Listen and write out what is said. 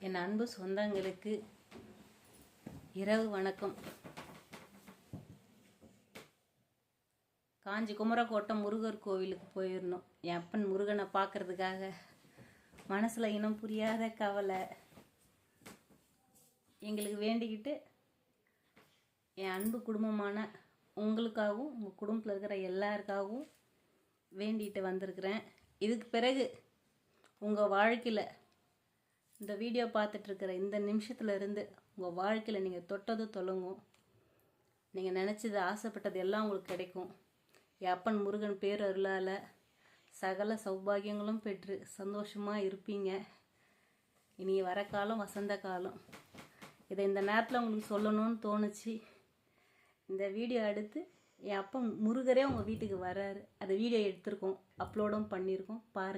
என் அன்பு சொந்தங்களுக்கு இரவு வணக்கம். காஞ்சி குமரக்கோட்டை முருகர் கோவிலுக்கு போயிருந்தோம். என் அப்பன் முருகனை பார்க்கறதுக்காக. மனசில் இனம் புரியாத கவலை எங்களுக்கு வேண்டிக்கிட்டு என் அன்பு குடும்பமான உங்களுக்காகவும் உங்கள் குடும்பத்தில் இருக்கிற எல்லாருக்காகவும் வேண்டிகிட்டு வந்திருக்கிறேன். இதுக்கு பிறகு உங்கள் வாழ்க்கையில் இந்த வீடியோ பார்த்துட்ருக்கிற இந்த நிமிஷத்துல இருந்து உங்கள் வாழ்க்கையில் நீங்கள் தொட்டது தொலங்கும். நீங்கள் நினச்சது ஆசைப்பட்டது எல்லாம் உங்களுக்கு கிடைக்கும். என் அப்பன் முருகன் பேர் அருளால் சகல சௌபாகியங்களும் பெற்று சந்தோஷமாக இருப்பீங்க. இனி வர காலம் வசந்த காலம். இதை இந்த நேரத்தில் உங்களுக்கு சொல்லணும்னு தோணுச்சு. இந்த வீடியோ எடுத்து என் அப்பன் முருகரே உங்கள் வீட்டுக்கு வர்றாரு. அதை வீடியோ எடுத்திருக்கோம், அப்லோடும் பண்ணியிருக்கோம். பாருங்கள்.